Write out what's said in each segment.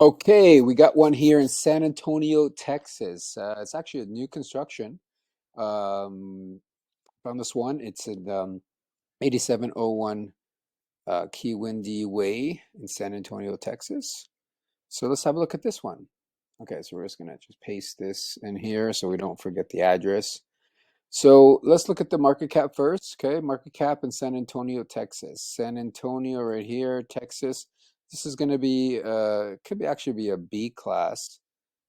Okay, we got one here in San Antonio, Texas. It's actually a new construction. Um, Found this one. It's in 8701 Key Windy Way in San Antonio, Texas. So let's have a look at this one. Okay, so we're just gonna just paste this in here so we don't forget the address. So let's look at the market cap first. Okay, market cap in San Antonio, Texas. San Antonio right here, Texas. This is going to be could be actually be a B class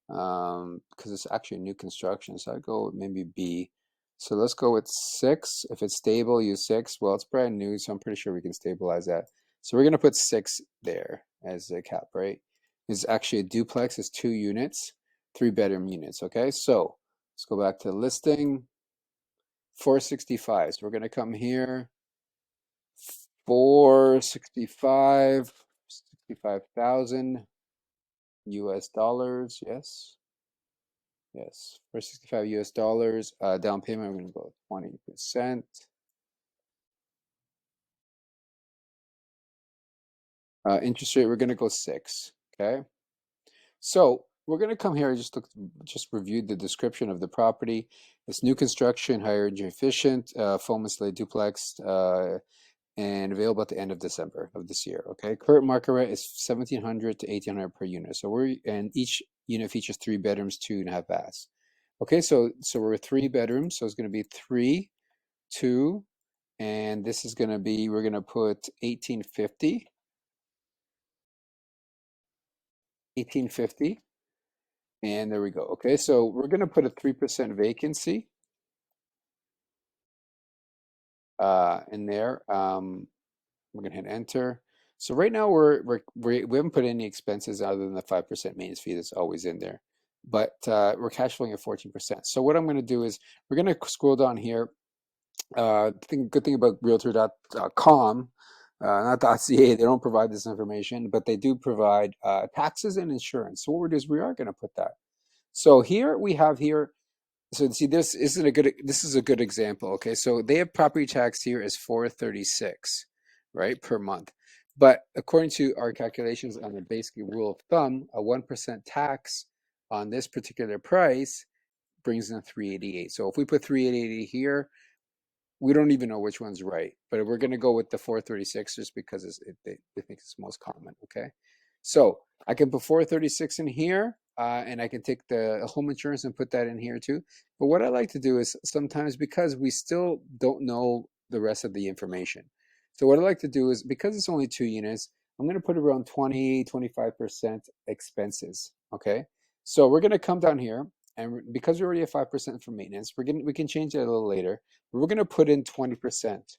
because it's actually new construction. So I'd go with maybe B. So let's go with 6. If it's stable, use 6. Well, it's brand new, so I'm pretty sure we can stabilize that. So we're going to put 6 there as the cap, right? It's actually a duplex. It's 2 units, 3-bedroom units. Okay, so let's go back to listing. 465. So we're going to come here. 465, 65,000 US dollars. Yes. Yes. 465 US dollars. Down payment, we're going to go 20%. Interest rate, we're going to go 6. Okay. So we're going to come here and just review the description of the property. It's new construction, higher energy efficient, foam insulated duplex, and available at the end of December of this year. Okay, current market rate is 1,700 to 1,800 per unit. So and each unit features 3 bedrooms, 2.5 baths. Okay, so we're 3 bedrooms, so it's going to be 3, 2, and this is going to be we're going to put 1850, 1850, and there we go. Okay, so we're going to put a 3% vacancy in there. We're gonna hit enter. So right now we haven't put any expenses other than the 5% maintenance fee that's always in there, but we're cash flowing at 14%. So what I'm gonna do is we're gonna scroll down here. Good thing about realtor.com, not .ca, they don't provide this information, but they do provide taxes and insurance. So what we're doing is we are gonna put that. So here we have here. So see, this is a good example. Okay, so they have property tax here as 436, right, per month. But according to our calculations on the basic rule of thumb, a 1% tax on this particular price brings in 388. So if we put 388 here, we don't even know which one's right, but we're going to go with the 436 just because they think it's most common. Okay, so I can put 436 in here, and I can take the home insurance and put that in here too. But what I like to do is sometimes, because we still don't know the rest of the information, so what I like to do is, because it's only 2 units, I'm going to put around 20-25% expenses. Okay, so we're going to come down here, and because we already have 5% for maintenance, we can change that a little later. We're going to put in 20%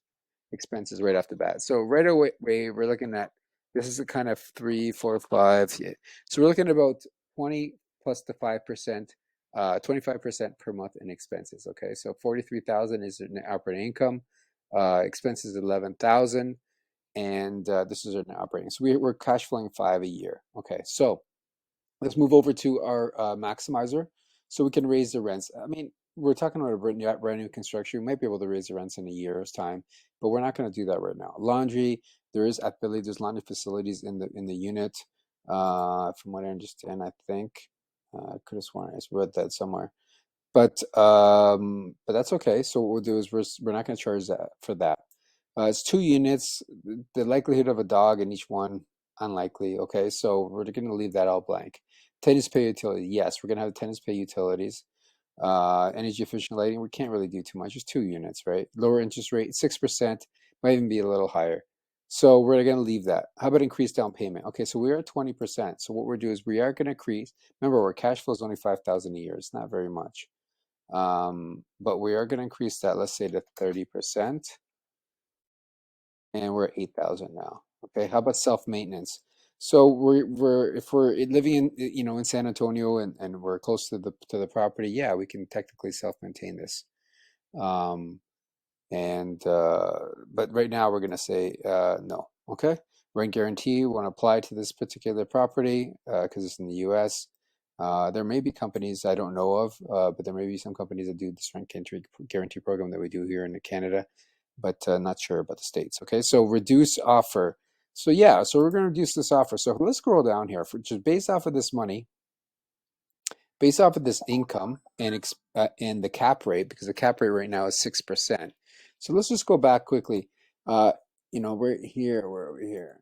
expenses right off the bat. So right away, we're looking at, this is a kind of 3, 4, 5. Yeah. So we're looking at about 20 plus the 5%, 25% per month in expenses. Okay, so 43,000 is net operating income. Expenses 11,000, and this is our net operating. So we're cash flowing 5 a year. Okay, so let's move over to our maximizer so we can raise the rents. I mean, we're talking about a brand new construction. We might be able to raise the rents in a year's time, but we're not going to do that right now. Laundry, I believe there's laundry facilities in the unit. From what I understand, I think I could have sworn I read that somewhere. But that's okay. So what we'll do is we're not going to charge that for that. It's 2 units. The likelihood of a dog in each one, unlikely. Okay, so we're going to leave that all blank. Tenants pay utility. Yes, we're going to have tenants pay utilities. Energy efficient lighting. We can't really do too much. It's 2 units, right? Lower interest rate, 6%. Might even be a little higher. So we're going to leave that. How about increased down payment? Okay, so we are at 20%. So what we're doing is we are going to increase. Remember, our cash flow is only 5,000 a year. It's not very much. But we are going to increase that, let's say, to 30%, and we're at 8,000 now. Okay, how about self-maintenance? So if we're living in, in San Antonio, and we're close to the property, yeah, we can technically self-maintain this. Um, and but right now we're going to say no. Okay, rent guarantee, we want to apply to this particular property because it's in the US. There may be companies I don't know of, but there may be some companies that do this rent guarantee program that we do here in Canada, but not sure about the States. Okay, so reduce offer. So yeah, so we're going to reduce this offer. So let's scroll down here for just based off of this money, based off of this income and the cap rate, because the cap rate right now is 6%. So let's just go back quickly. Uh, we're here. We're over here.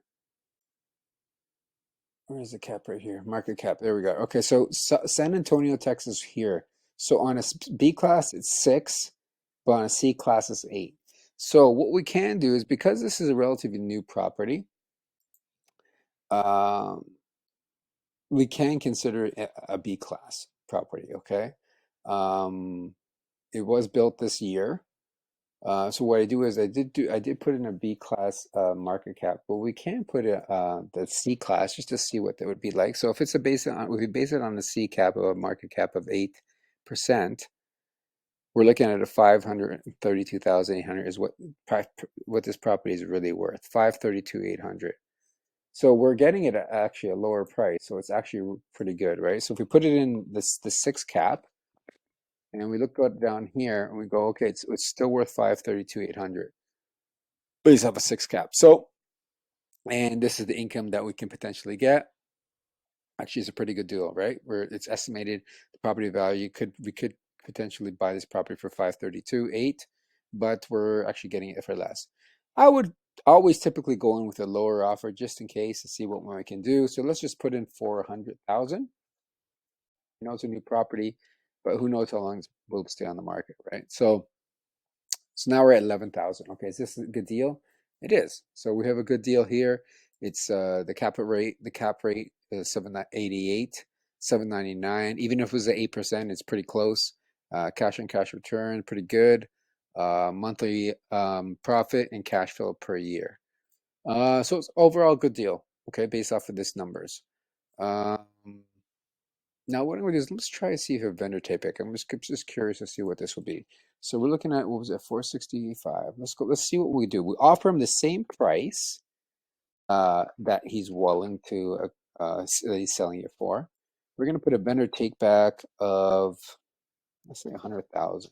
Where's the cap right here? Market cap. There we go. Okay, so San Antonio, Texas here. So on a B class, it's 6, but on a C class, it's 8. So what we can do is, because this is a relatively new property, um, we can consider it a B class property, okay? Um, it was built this year. So what I do is I did put in a B class market cap, but we can put the C class just to see what that would be like. So if if we base it on the C cap of a market cap of 8%, we're looking at a 532,800 is what this property is really worth. 532,800. So we're getting it at actually a lower price, so it's actually pretty good, right? So if we put it in the 6 cap, and we look down here and we go, okay, it's still worth 532,800, but it's have a 6 cap. So, and this is the income that we can potentially get. Actually, it's a pretty good deal, right? Where it's estimated the property value we could potentially buy this property for 532,800, but we're actually getting it for less. I would always typically go in with a lower offer just in case to see what we can do. So let's just put in 400,000. It's a new property, but who knows how long it will stay on the market, right? So now we're at 11,000. Okay, is this a good deal? It is. So we have a good deal here. It's the cap rate is 788, 799. Even if it was at 8%, it's pretty close. Cash on cash return, pretty good. Monthly profit and cash flow per year. So it's overall a good deal, okay, based off of this numbers. Um, Now what I'm going to do is let's try to see if a vendor take back. I'm just curious to see what this will be. So we're looking at, what was it, 465. Let's go. Let's see what we do. We offer him the same price that he's willing to that he's selling it for. We're going to put a vendor take back of, let's say, 100,000.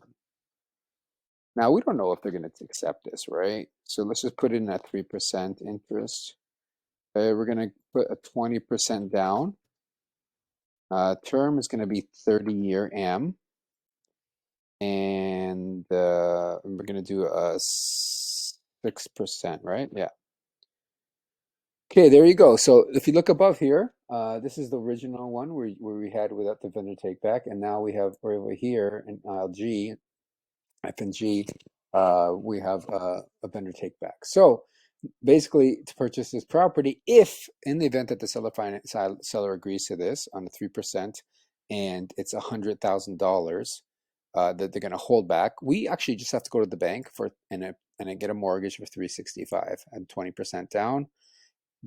Now we don't know if they're going to accept this, right? So let's just put in at 3% interest. Okay, we're going to put a 20% down. Term is going to be 30-year AM. And we're going to do a 6%, right? Yeah. Okay, there you go. So if you look above here, this is the original one where we had without the vendor take back, and now we're over here in LG, FNG, we have a vendor take back. So basically, to purchase this property, if in the event that the seller agrees to this on the 3%, and it's $100,000 that they're going to hold back, we actually just have to go to the bank and get a mortgage for 365 and 20% down.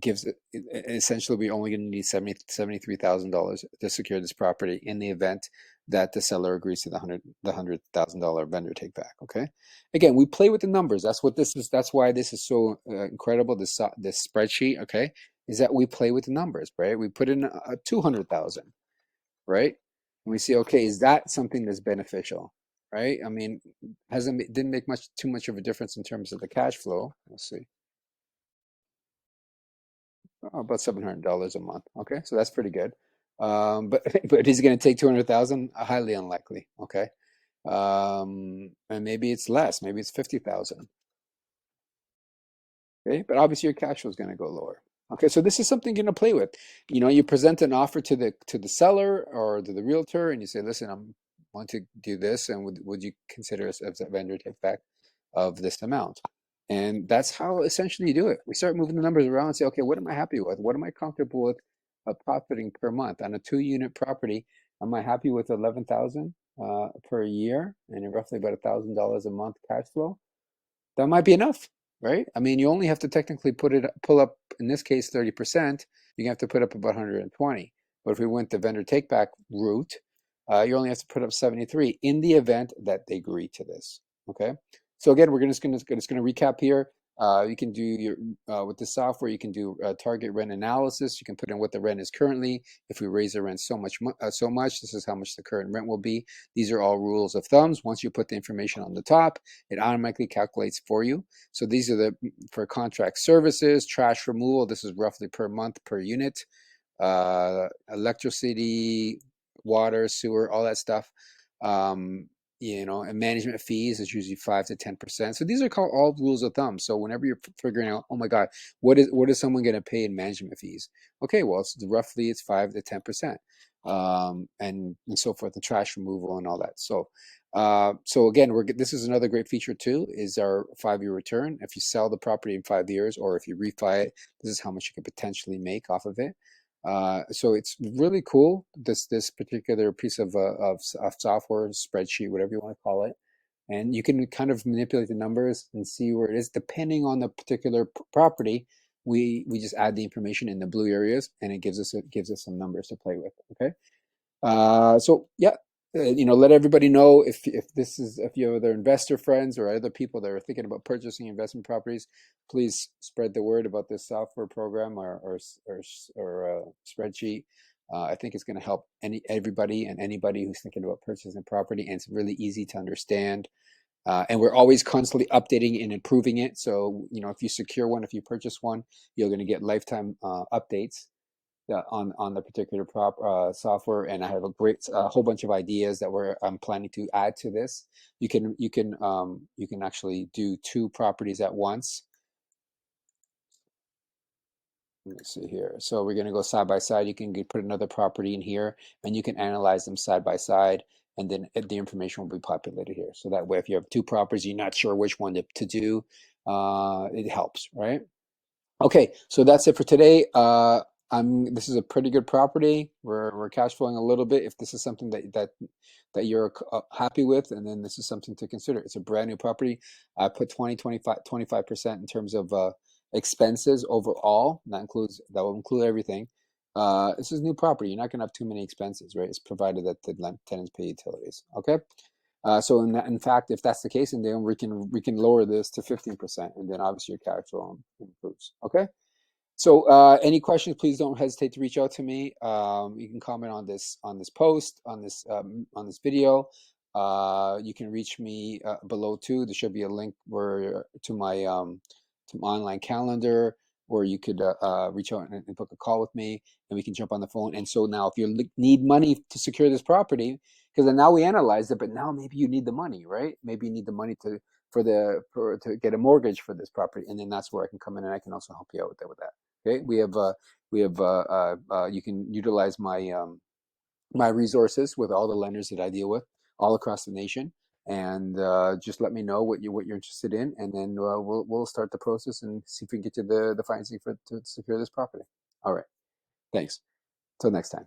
Gives it essentially, we only going to need $73,000 to secure this property in the event that the seller agrees to the $100,000 vendor take back. Okay, again, we play with the numbers. That's what this is. That's why this is so incredible. This spreadsheet, okay, is that we play with the numbers, right? We put in 200,000, right? And we see, okay, is that something that's beneficial, right? I mean, didn't make too much of a difference in terms of the cash flow. Let's see. About $700 a month. Okay, so that's pretty good. But but he's going to take 200,000? Highly unlikely. Okay, and maybe it's less. Maybe it's 50,000. Okay, but obviously your cash flow is going to go lower. Okay, so this is something you're going to play with. You present an offer to the seller or to the realtor, and you say, "Listen, I'm want to do this, and would you consider us as a vendor take back of this amount?" And that's how essentially you do it. We start moving the numbers around and say, okay, what am I happy with? What am I comfortable with profiting per month on a 2-unit property? Am I happy with 11,000 per year and roughly about $1,000 a month cash flow? That might be enough, right? I mean, you only have to technically pull up, in this case, 30%. You have to put up about 120. But if we went the vendor take back route, you only have to put up 73 in the event that they agree to this. Okay. So again, we're just going to recap here. You can do your with the software. You can do target rent analysis. You can put in what the rent is currently. If we raise the rent so much, this is how much the current rent will be. These are all rules of thumbs. Once you put the information on the top, it automatically calculates for you. So these are the for contract services, trash removal. This is roughly per month per unit. Electricity, water, sewer, all that stuff. Um, and management fees is usually 5 to 10%. So these are called all rules of thumb. So whenever you're figuring out, oh my God, what is someone going to pay in management fees? Okay, well, it's 5 to 10%, and so forth, the trash removal and all that. So again, this is another great feature too, is our 5-year return. If you sell the property in 5 years, or if you refi it, this is how much you could potentially make off of it. So it's really cool, this particular piece of software, spreadsheet, whatever you want to call it. And you can kind of manipulate the numbers and see where it is. Depending on the particular property, we just add the information in the blue areas, and it gives us some numbers to play with. Okay. So yeah, let everybody know if you have other investor friends or other people that are thinking about purchasing investment properties, please spread the word about this software program or spreadsheet. I think it's going to help everybody and anybody who's thinking about purchasing property, and it's really easy to understand. And we're always constantly updating and improving it. So, if you secure one, if you purchase one, you're going to get lifetime updates on the particular software. And I have a whole bunch of ideas that I'm planning to add to this. You can actually do 2 properties at once. Let me see here. So we're going to go side by side. You can put another property in here, and you can analyze them side by side, and then the information will be populated here. So that way, if you have 2 properties, you're not sure which one to do, it helps, right? Okay, so that's it for today. This is a pretty good property. We're cash flowing a little bit. If this is something that you're happy with, and then this is something to consider. It's a brand new property. I put 25% in terms of expenses overall. That will include everything. This is new property. You're not gonna have too many expenses, right? It's provided that the tenants pay utilities. Okay. So in fact, if that's the case, and then we can lower this to 15%, and then obviously your cash flow improves. Okay. So any questions, please don't hesitate to reach out to me. You can comment on this post, on this video. You can reach me below too. There should be a link to my online calendar, where you could reach out and book a call with me, and we can jump on the phone. And so now, if you need money to secure this property, because then now we analyze it, but now maybe you need the money, right? Maybe you need the money to get a mortgage for this property, and then that's where I can come in, and I can also help you out with that. Okay, you can utilize my resources with all the lenders that I deal with all across the nation, and just let me know what you're interested in, and then we'll start the process and see if we can get to the financing to secure this property. All right, thanks. Till next time.